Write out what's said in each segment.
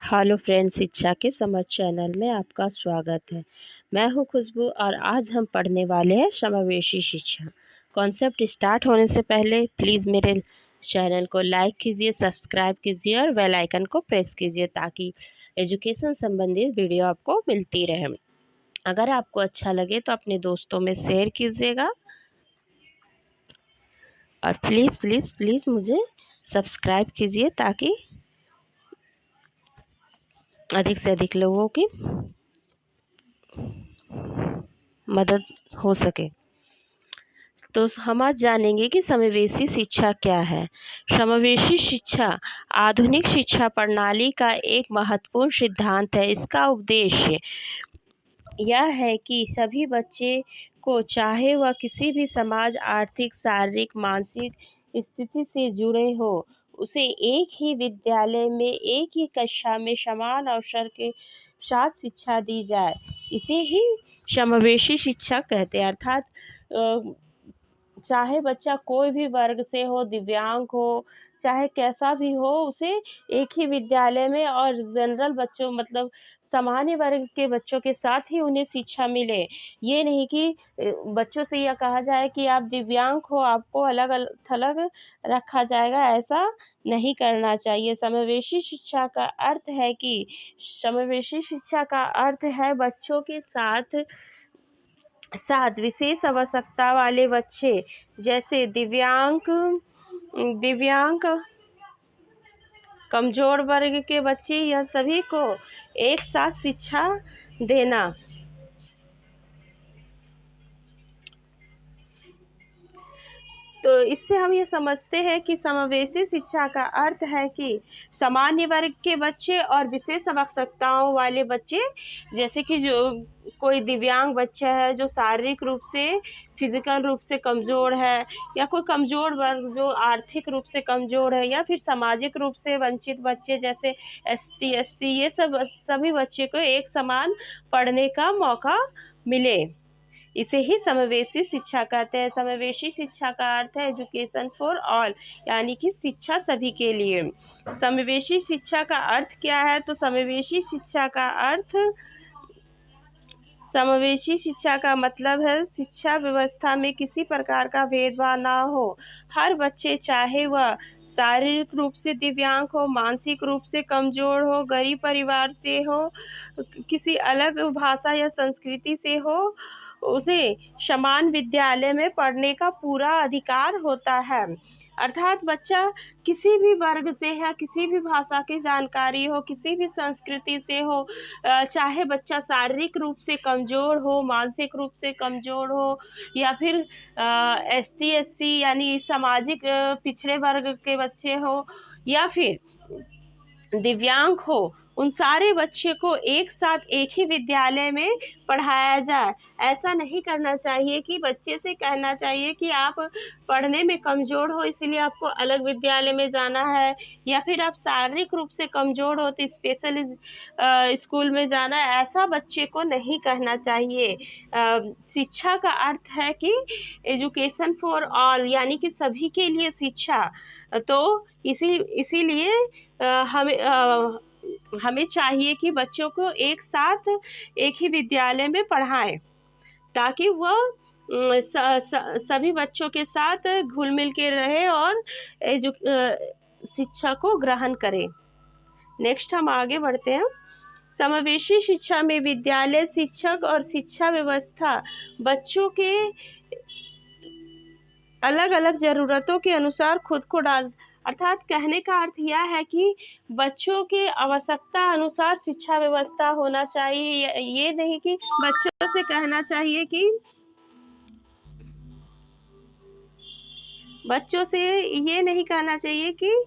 Hello friends, शिक्षा के समझ चैनल में आपका स्वागत है। मैं हूं खुशबू और आज हम पढ़ने वाले हैं समावेशी शिक्षा। कॉन्सेप्ट स्टार्ट होने से पहले प्लीज़ मेरे चैनल को लाइक कीजिए, सब्सक्राइब कीजिए और बेल आइकन को प्रेस कीजिए ताकि एजुकेशन संबंधित वीडियो आपको मिलती रहे। अगर आपको अच्छा लगे तो अपने दोस्तों में शेयर कीजिएगा और प्लीज़ प्लीज़ प्लीज़ मुझे सब्सक्राइब कीजिए ताकि अधिक से अधिक लोगों की मदद हो सके। तो हम आज जानेंगे कि समावेशी शिक्षा क्या है। समावेशी शिक्षा आधुनिक शिक्षा प्रणाली का एक महत्वपूर्ण सिद्धांत है। इसका उद्देश्य यह है कि सभी बच्चे को, चाहे वह किसी भी समाज, आर्थिक, शारीरिक, मानसिक स्थिति से जुड़े हो, उसे एक ही विद्यालय में एक ही कक्षा में समान अवसर के साथ शिक्षा दी जाए। इसे ही समावेशी शिक्षा कहते हैं। अर्थात चाहे बच्चा कोई भी वर्ग से हो, दिव्यांग हो, चाहे कैसा भी हो, उसे एक ही विद्यालय में और जनरल बच्चों मतलब सामान्य वर्ग के बच्चों के साथ ही उन्हें शिक्षा मिले। ये नहीं कि बच्चों से यह कहा जाए कि आप दिव्यांग हो, आपको अलग-थलग रखा जाएगा, ऐसा नहीं करना चाहिए। समावेशी शिक्षा का अर्थ है बच्चों के साथ साथ विशेष आवश्यकता वाले बच्चे, जैसे दिव्यांग, कमजोर वर्ग के बच्चे, यह सभी को एक साथ शिक्षा देना। तो इससे हम ये समझते हैं कि समावेशी शिक्षा का अर्थ है कि सामान्य वर्ग के बच्चे और विशेष आवश्यकताओं वाले बच्चे, जैसे कि जो कोई दिव्यांग बच्चा है जो शारीरिक रूप से, फिजिकल रूप से कमज़ोर है, या कोई कमज़ोर वर्ग जो आर्थिक रूप से कमज़ोर है, या फिर सामाजिक रूप से वंचित बच्चे जैसे एसटी, एससी, ये सभी बच्चे को एक समान पढ़ने का मौका मिले। इसे ही समावेशी शिक्षा कहते हैं। समावेशी शिक्षा का अर्थ है एजुकेशन फॉर ऑल, यानी कि शिक्षा सभी के लिए। समावेशी शिक्षा का अर्थ क्या है? तो समावेशी शिक्षा का मतलब है शिक्षा व्यवस्था में किसी प्रकार का भेदभाव ना हो। हर बच्चे, चाहे वह शारीरिक रूप से दिव्यांग हो, मानसिक रूप से कमजोर हो, गरीब परिवार से हो, किसी अलग भाषा या संस्कृति से हो, उसे समान विद्यालय में पढ़ने का पूरा अधिकार होता है। अर्थात बच्चा किसी भी वर्ग से है, किसी भी भाषा की जानकारी हो, किसी भी संस्कृति से हो, चाहे बच्चा शारीरिक रूप से कमज़ोर हो, मानसिक रूप से कमज़ोर हो, या फिर एसटी, एससी यानी सामाजिक पिछड़े वर्ग के बच्चे हो, या फिर दिव्यांग हो, उन सारे बच्चे को एक साथ एक ही विद्यालय में पढ़ाया जाए। ऐसा नहीं करना चाहिए कि बच्चे से कहना चाहिए कि आप पढ़ने में कमज़ोर हो इसलिए आपको अलग विद्यालय में जाना है, या फिर आप शारीरिक रूप से कमज़ोर हो तो स्पेशल स्कूल में जाना है। ऐसा बच्चे को नहीं कहना चाहिए। शिक्षा का अर्थ है कि एजुकेशन फॉर ऑल, यानी कि सभी के लिए शिक्षा। तो इसीलिए हमें चाहिए कि बच्चों को एक साथ एक ही विद्यालय में पढ़ाएं ताकि वह सभी बच्चों के साथ घुल मिल के रहे और शिक्षा को ग्रहण करें। नेक्स्ट हम आगे बढ़ते हैं। समावेशी शिक्षा में विद्यालय, शिक्षक और शिक्षा व्यवस्था बच्चों के अलग अलग ज़रूरतों के अनुसार खुद को अर्थात कहने का अर्थ यह है कि बच्चों के आवश्यकता अनुसार शिक्षा व्यवस्था होना चाहिए। ये नहीं कि बच्चों से कहना चाहिए कि बच्चों से ये नहीं कहना चाहिए कि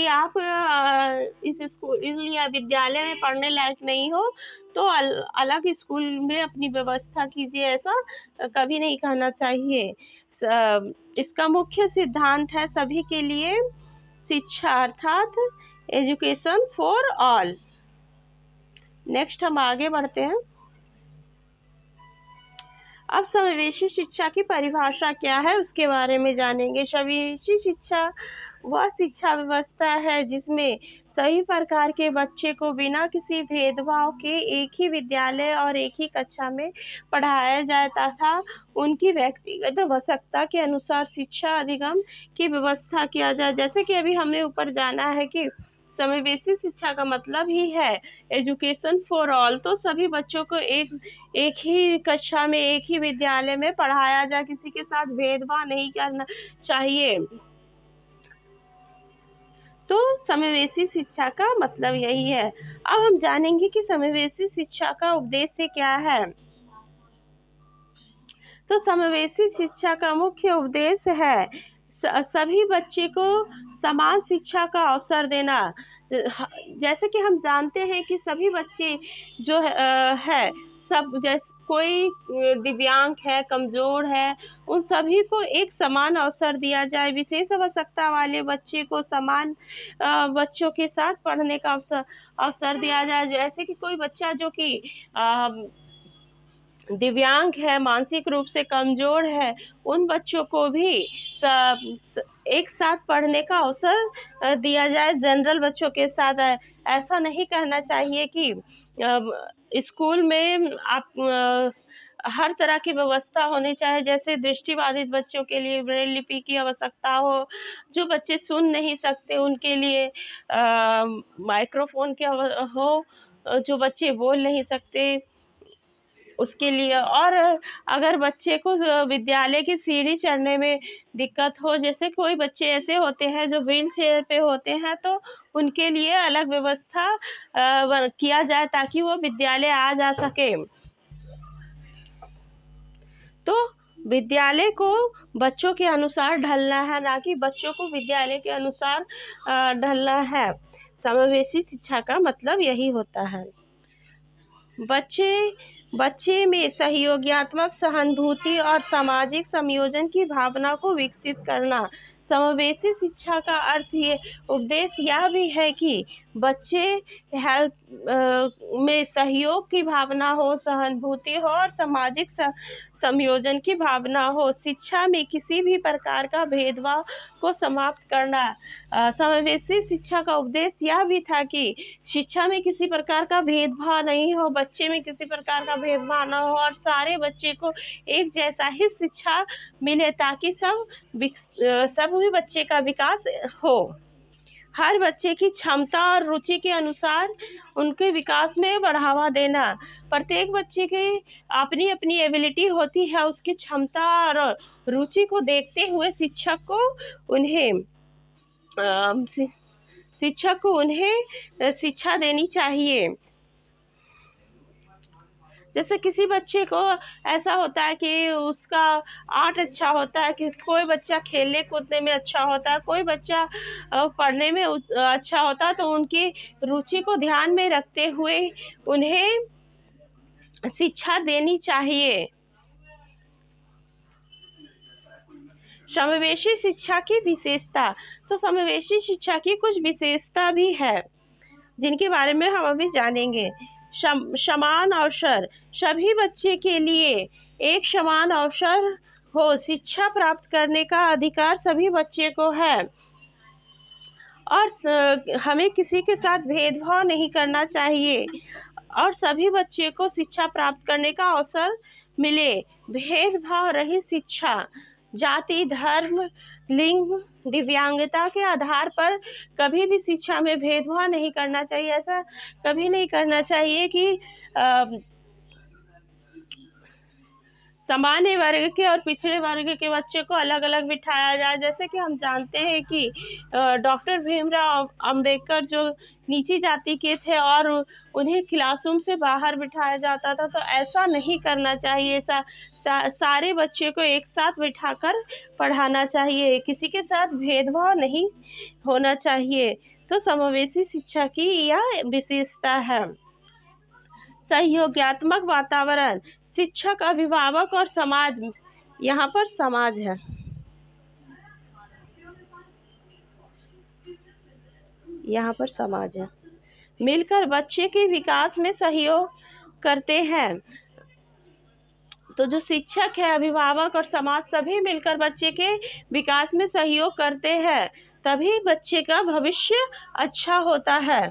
आप इस स्कूल या विद्यालय में पढ़ने लायक नहीं हो तो अलग स्कूल में अपनी व्यवस्था कीजिए, ऐसा कभी नहीं कहना चाहिए। इसका मुख्य सिद्धांत है सभी के लिए शिक्षा, अर्थात एजुकेशन फॉर ऑल। नेक्स्ट हम आगे बढ़ते हैं। अब समावेशी शिक्षा की परिभाषा क्या है उसके बारे में जानेंगे। समावेशी शिक्षा वह शिक्षा व्यवस्था है जिसमें सभी प्रकार के बच्चे को बिना किसी भेदभाव के एक ही विद्यालय और एक ही कक्षा में पढ़ाया जाए तथा उनकी व्यक्तिगत आवश्यकता के अनुसार शिक्षा अधिगम की व्यवस्था किया जाए। जैसे कि अभी हमने ऊपर जाना है कि समावेशी शिक्षा का मतलब ही है एजुकेशन फॉर ऑल, तो सभी बच्चों को एक ही कक्षा में एक ही विद्यालय में पढ़ाया जाए, किसी के साथ भेदभाव नहीं करना चाहिए। तो समावेशी शिक्षा का मतलब यही है। अब हम जानेंगे कि समावेशी शिक्षा का उद्देश्य क्या है। तो समावेशी शिक्षा का मुख्य उद्देश्य है सभी बच्चे को समान शिक्षा का अवसर देना। जैसे कि हम जानते हैं कि सभी बच्चे जो है सब, जैसे कोई दिव्यांग है, कमजोर है, उन सभी को एक समान अवसर दिया जाए। विशेष आवश्यकता वाले बच्चे को समान बच्चों के साथ पढ़ने का अवसर दिया जाए। जैसे कि कोई बच्चा जो कि दिव्यांग है, मानसिक रूप से कमजोर है, उन बच्चों को भी एक साथ पढ़ने का अवसर दिया जाए जनरल बच्चों के साथ। ऐसा नहीं कहना चाहिए कि स्कूल में आप हर तरह की व्यवस्था होनी चाहिए। जैसे दृष्टिबाधित बच्चों के लिए ब्रेल लिपि की आवश्यकता हो, जो बच्चे सुन नहीं सकते उनके लिए माइक्रोफोन की हो, जो बच्चे बोल नहीं सकते उसके लिए। और अगर बच्चे को विद्यालय की सीढ़ी चढ़ने में दिक्कत हो, जैसे कोई बच्चे ऐसे होते हैं जो व्हील चेयर पे होते हैं, तो उनके लिए अलग व्यवस्था किया जाए ताकि वो विद्यालय आ जा सके। तो विद्यालय को बच्चों के अनुसार ढलना है, ना कि बच्चों को विद्यालय के अनुसार ढलना है। समावेशी शिक्षा का मतलब यही होता है। बच्चे में सहयोगात्मक सहानुभूति और सामाजिक संयोजन की भावना को विकसित करना। समावेशी शिक्षा का अर्थ ये उद्देश्य यह भी है कि बच्चे में सहयोग की भावना हो, सहानुभूति हो और सामाजिक संयोजन की भावना हो। शिक्षा में किसी भी प्रकार का भेदभाव को समाप्त करना। समावेशी शिक्षा का उद्देश्य यह भी था कि शिक्षा में किसी प्रकार का भेदभाव नहीं हो, बच्चे में किसी प्रकार का भेदभाव न हो और सारे बच्चे को एक जैसा ही शिक्षा मिले ताकि सभी बच्चे का विकास हो। हर बच्चे की क्षमता और रुचि के अनुसार उनके विकास में बढ़ावा देना। प्रत्येक बच्चे की अपनी अपनी एबिलिटी होती है, उसकी क्षमता और रुचि को देखते हुए शिक्षक को उन्हें शिक्षा देनी चाहिए। जैसे किसी बच्चे को ऐसा होता है कि उसका आर्ट अच्छा होता है, कि कोई बच्चा खेलने कूदने में अच्छा होता है, कोई बच्चा पढ़ने में अच्छा होता है, तो उनकी रुचि को ध्यान में रखते हुए उन्हें शिक्षा देनी चाहिए। समावेशी शिक्षा की विशेषता। तो समावेशी शिक्षा की कुछ विशेषता भी है जिनके बारे में हम अभी जानेंगे। समान अवसर, सभी बच्चे के लिए एक समान अवसर हो। शिक्षा प्राप्त करने का अधिकार सभी बच्चे को है और हमें किसी के साथ भेदभाव नहीं करना चाहिए और सभी बच्चे को शिक्षा प्राप्त करने का अवसर मिले। भेदभाव रहित शिक्षा, जाति, धर्म, लिंग, दिव्यांगता के आधार पर कभी भी शिक्षा में भेदभाव नहीं करना चाहिए। ऐसा कभी नहीं करना चाहिए कि सामान्य वर्ग के और पिछड़े वर्ग के बच्चे को अलग अलग बिठाया जाए। जैसे कि हम जानते हैं कि डॉक्टर भीमराव अंबेडकर जो नीची जाति के थे और उन्हें क्लासरूम से बाहर बिठाया जाता था, तो ऐसा नहीं करना चाहिए। सारे बच्चे को एक साथ बिठाकर पढ़ाना चाहिए, किसी के साथ भेदभाव नहीं होना चाहिए। तो समावेशी शिक्षा की यह विशेषता है। सहयोगात्मक वातावरण, शिक्षक, अभिभावक और समाज, यहाँ पर समाज है, यहाँ पर समाज है, मिलकर बच्चे के विकास में सहयोग करते हैं। तो जो शिक्षक है, अभिभावक और समाज सभी मिलकर बच्चे के विकास में सहयोग करते हैं, तभी बच्चे का भविष्य अच्छा होता है।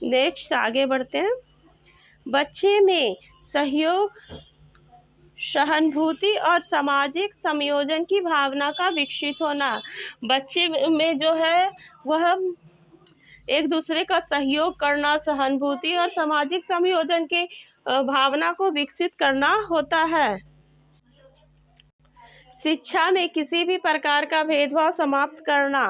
नेक्स्ट आगे बढ़ते हैं। बच्चे में सहयोग, सहानुभूति और सामाजिक संयोजन की भावना का विकसित होना। बच्चे में जो है वह एक दूसरे का सहयोग करना, सहानुभूति और सामाजिक संयोजन के भावना को विकसित करना होता है। शिक्षा में किसी भी प्रकार का भेदभाव समाप्त करना।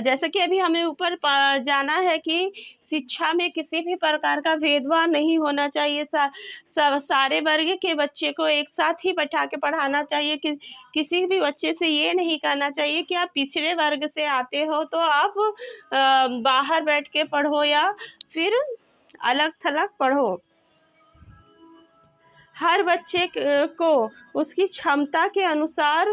जैसे कि अभी हमें ऊपर जाना है कि शिक्षा में किसी भी प्रकार का भेदभाव नहीं होना चाहिए। सारे वर्ग के बच्चे को एक साथ ही बैठा के पढ़ाना चाहिए। किसी भी बच्चे से ये नहीं कहना चाहिए कि आप पिछड़े वर्ग से आते हो तो आप बाहर बैठ के पढ़ो या फिर अलग थलग पढ़ो। हर बच्चे को उसकी क्षमता के अनुसार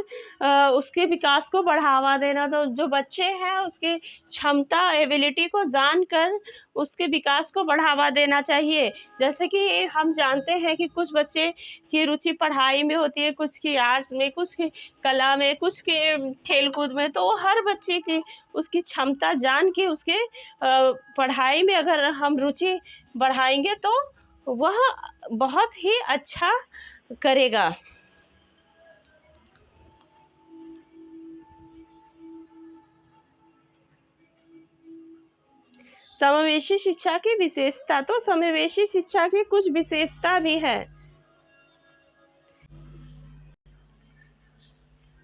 उसके विकास को बढ़ावा देना। तो जो बच्चे हैं उसके क्षमता, एबिलिटी को जानकर उसके विकास को बढ़ावा देना चाहिए। जैसे कि हम जानते हैं कि कुछ बच्चे की रुचि पढ़ाई में होती है, कुछ की आर्ट्स में, कुछ की कला में, कुछ के खेल कूद में। तो हर बच्चे की उसकी क्षमता जान के उसके पढ़ाई में अगर हम रुचि बढ़ाएंगे तो वह बहुत ही अच्छा करेगा। समावेशी शिक्षा की विशेषता। तो समावेशी शिक्षा की कुछ विशेषता भी है।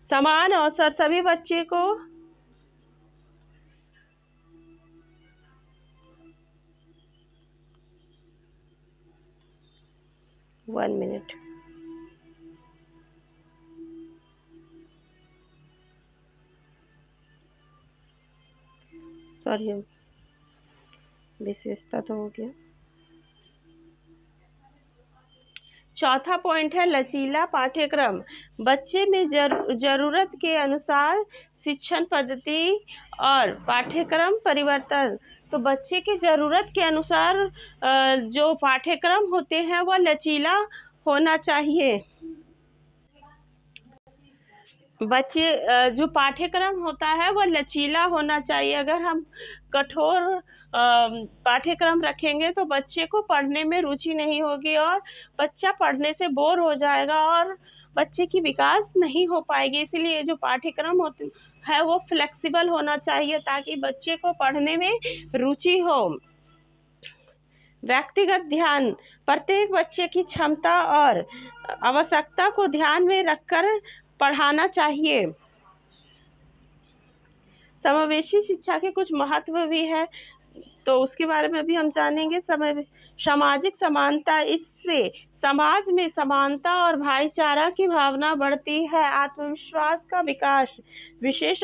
समान अवसर, सभी बच्चे को वन मिनट सॉरी, विशेषता तो हो गया। चौथा पॉइंट है लचीला पाठ्यक्रम। बच्चे में जरूरत के अनुसार शिक्षण पद्धति और पाठ्यक्रम परिवर्तन। तो बच्चे की ज़रूरत के अनुसार जो पाठ्यक्रम होते हैं वह लचीला होना चाहिए। बच्चे जो पाठ्यक्रम होता है वह लचीला होना चाहिए। अगर हम कठोर पाठ्यक्रम रखेंगे तो बच्चे को पढ़ने में रुचि नहीं होगी और बच्चा पढ़ने से बोर हो जाएगा और बच्चे की विकास नहीं हो पाएगी। इसलिए जो पाठ्यक्रम होते है वो फ्लेक्सिबल होना चाहिए ताकि बच्चे को पढ़ने में रुचि हो। व्यक्तिगत ध्यान, प्रत्येक बच्चे की क्षमता और आवश्यकता को ध्यान में रखकर पढ़ाना चाहिए। समावेशी शिक्षा के कुछ महत्व भी है तो उसके बारे में भी हम जानेंगे। सामाजिक समानता, इससे समाज में समानता और भाईचारा की भावना बढ़ती है। आत्मविश्वास का विकास, विशेष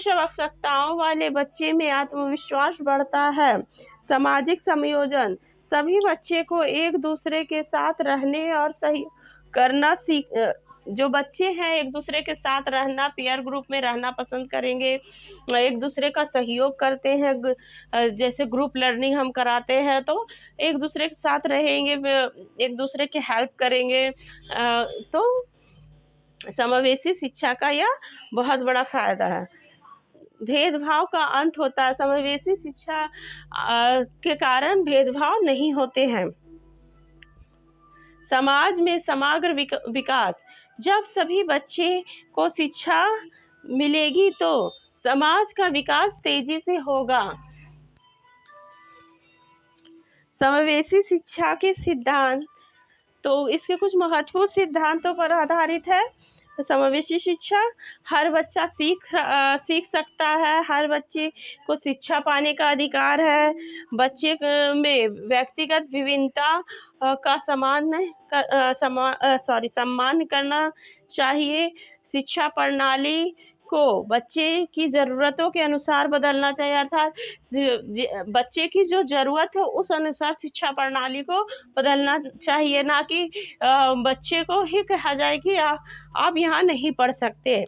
आवश्यकताओं वाले बच्चे में आत्मविश्वास बढ़ता है। सामाजिक संयोजन, सभी बच्चे को एक दूसरे के साथ रहने और सहयोग करना जो बच्चे हैं एक दूसरे के साथ रहना, पीयर ग्रुप में रहना पसंद करेंगे, एक दूसरे का सहयोग करते हैं। जैसे ग्रुप लर्निंग हम कराते हैं तो एक दूसरे के साथ रहेंगे, एक दूसरे की हेल्प करेंगे। तो समावेशी शिक्षा का यह बहुत बड़ा फायदा है। भेदभाव का अंत होता है। समावेशी शिक्षा के कारण भेदभाव नहीं होते हैं। समाज में समग्र विकास, जब सभी बच्चे को शिक्षा मिलेगी तो समाज का विकास तेजी से होगा। समावेशी शिक्षा के सिद्धांत, तो इसके कुछ महत्वपूर्ण सिद्धांतों पर आधारित है। तो समावेशी शिक्षा, हर बच्चा सीख सकता है, हर बच्चे को शिक्षा पाने का अधिकार है। बच्चे में व्यक्तिगत विभिन्नता का सम्मान करना चाहिए। शिक्षा प्रणाली को बच्चे की ज़रूरतों के अनुसार बदलना चाहिए, अर्थात बच्चे की जो ज़रूरत है उस अनुसार शिक्षा प्रणाली को बदलना चाहिए, ना कि बच्चे को ही कहा जाए कि आप यहाँ नहीं पढ़ सकते।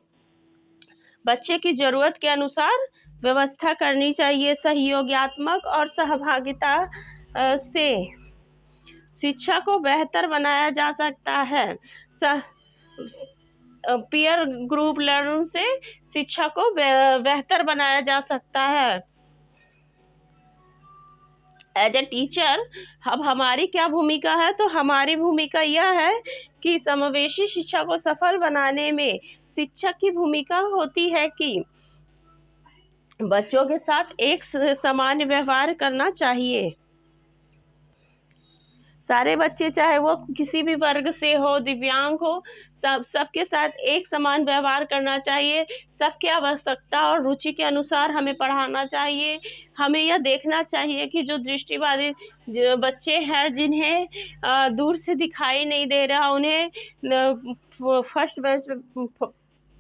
बच्चे की ज़रूरत के अनुसार व्यवस्था करनी चाहिए। सहयोगात्मक और सहभागिता से शिक्षा को बेहतर बनाया जा सकता है। पीयर ग्रुप लर्निंग से शिक्षा को बेहतर बनाया जा सकता है। एज ए टीचर अब हमारी क्या भूमिका है, तो हमारी भूमिका यह है कि समावेशी शिक्षा को सफल बनाने में शिक्षक की भूमिका होती है कि बच्चों के साथ एक समान व्यवहार करना चाहिए। सारे बच्चे चाहे वो किसी भी वर्ग से हो, दिव्यांग हो, सबके साथ एक समान व्यवहार करना चाहिए। सबकी आवश्यकता और रुचि के अनुसार हमें पढ़ाना चाहिए। हमें यह देखना चाहिए कि जो दृष्टिबाधित बच्चे हैं, जिन्हें दूर से दिखाई नहीं दे रहा, उन्हें फर्स्ट बेंच पे,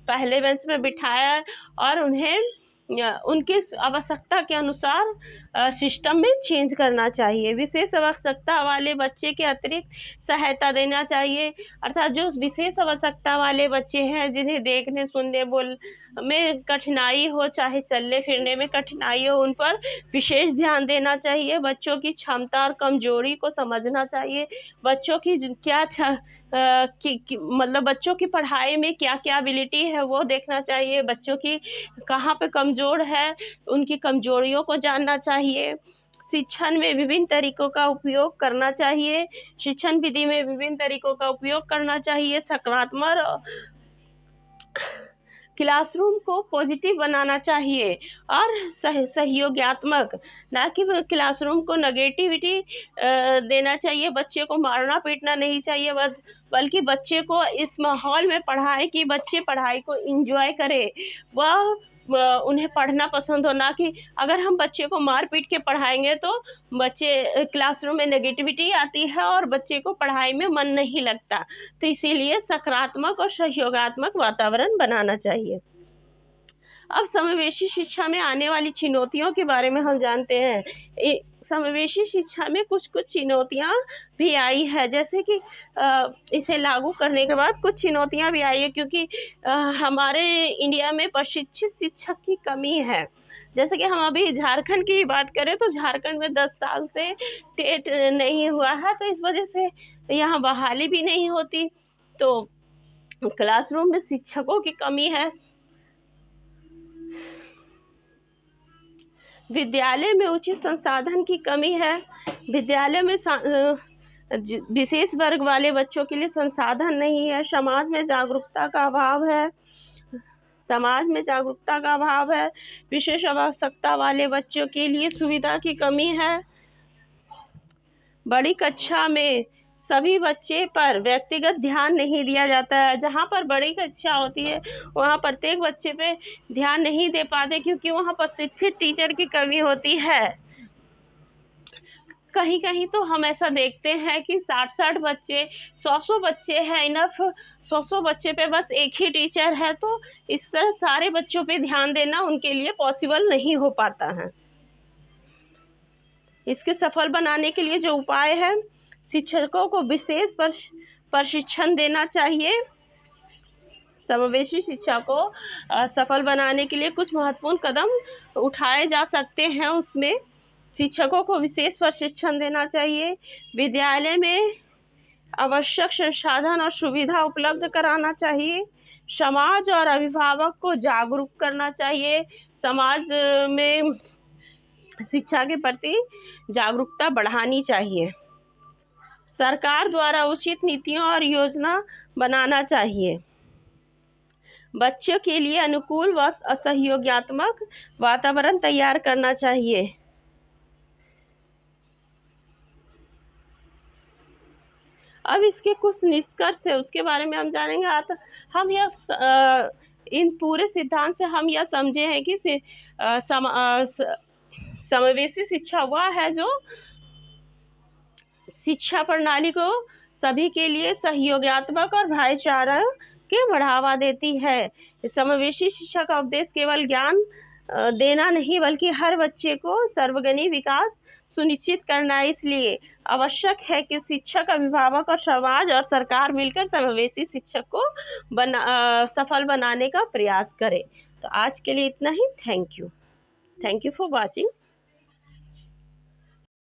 पहले बेंच में बिठाया और उन्हें उनकी आवश्यकता के अनुसार सिस्टम में चेंज करना चाहिए। विशेष आवश्यकता वाले बच्चे के अतिरिक्त सहायता देना चाहिए, अर्थात जो विशेष आवश्यकता वाले बच्चे हैं, जिन्हें देखने, सुनने, बोल में कठिनाई हो, चाहे चलने फिरने में कठिनाई हो, उन पर विशेष ध्यान देना चाहिए। बच्चों की क्षमता और कमजोरी को समझना चाहिए। बच्चों की क्या मतलब बच्चों की पढ़ाई में क्या क्या एबिलिटी है वो देखना चाहिए। बच्चों की कहाँ पे कमज़ोर है, उनकी कमजोरियों को जानना चाहिए। शिक्षण में विभिन्न तरीकों का उपयोग करना चाहिए। शिक्षण विधि में विभिन्न तरीकों का उपयोग करना चाहिए। सकारात्मक क्लासरूम को पॉजिटिव बनाना चाहिए और सहयोगात्मक, ना कि क्लासरूम को नेगेटिविटी देना चाहिए। बच्चे को मारना पीटना नहीं चाहिए, बल्कि बच्चे को इस माहौल में पढ़ाएं कि बच्चे पढ़ाई को एंजॉय करें, वह उन्हें पढ़ना पसंद हो। ना कि अगर हम बच्चे को मार पीट के पढ़ाएंगे तो बच्चे क्लासरूम में नेगेटिविटी आती है और बच्चे को पढ़ाई में मन नहीं लगता। तो इसीलिए सकारात्मक और सहयोगात्मक वातावरण बनाना चाहिए। अब समावेशी शिक्षा में आने वाली चुनौतियों के बारे में हम जानते हैं। समावेशी शिक्षा में कुछ चुनौतियां भी आई है, जैसे कि इसे लागू करने के बाद कुछ चुनौतियां भी आई है, क्योंकि हमारे इंडिया में प्रशिक्षित शिक्षक की कमी है। जैसे कि हम अभी झारखंड की बात करें तो झारखंड में 10 साल से टेट नहीं हुआ है, तो इस वजह से यहाँ बहाली भी नहीं होती। तो क्लासरूम में शिक्षकों की कमी है। विद्यालय में उचित संसाधन की कमी है। विद्यालय में विशेष वर्ग वाले बच्चों के लिए संसाधन नहीं है। समाज में जागरूकता का अभाव है। विशेष आवश्यकता वाले बच्चों के लिए सुविधा की कमी है। बड़ी कक्षा में सभी बच्चे पर व्यक्तिगत ध्यान नहीं दिया जाता है। जहाँ पर बड़ी कक्षा होती है वहाँ प्रत्येक बच्चे पे ध्यान नहीं दे पाते, क्योंकि वहाँ पर शिक्षित टीचर की कमी होती है। कहीं कहीं तो हम ऐसा देखते हैं कि 60 बच्चे, 100 बच्चे हैं, इनफ 100 बच्चे पे बस एक ही टीचर है। तो इस तरह सारे बच्चों पे ध्यान देना उनके लिए पॉसिबल नहीं हो पाता है। इसके सफल बनाने के लिए जो उपाय है, शिक्षकों को विशेष प्रशिक्षण देना चाहिए। समावेशी शिक्षा को सफल बनाने के लिए कुछ महत्वपूर्ण कदम उठाए जा सकते हैं। उसमें शिक्षकों को विशेष प्रशिक्षण देना चाहिए। विद्यालय में आवश्यक संसाधन और सुविधा उपलब्ध कराना चाहिए। समाज और अभिभावक को जागरूक करना चाहिए। समाज में शिक्षा के प्रति जागरूकता बढ़ानी चाहिए। सरकार द्वारा उचित नीतियों और योजना बनाना चाहिए। बच्चों के लिए अनुकूल व सहयोगात्मक वातावरण तैयार करना चाहिए। अब इसके कुछ निष्कर्ष है, उसके बारे में हम जानेंगे। हम यह इन पूरे सिद्धांत से हम यह समझे हैं कि समावेशी शिक्षा वह है जो शिक्षा प्रणाली को सभी के लिए सहयोगात्मक और भाईचारा के बढ़ावा देती है। समावेशी शिक्षा का उद्देश्य केवल ज्ञान देना नहीं, बल्कि हर बच्चे को सर्वगनी विकास सुनिश्चित करना है। इसलिए आवश्यक है कि शिक्षक, अभिभावक और समाज और सरकार मिलकर समावेशी शिक्षा को सफल बनाने का प्रयास करें। तो आज के लिए इतना ही। Thank you for watching.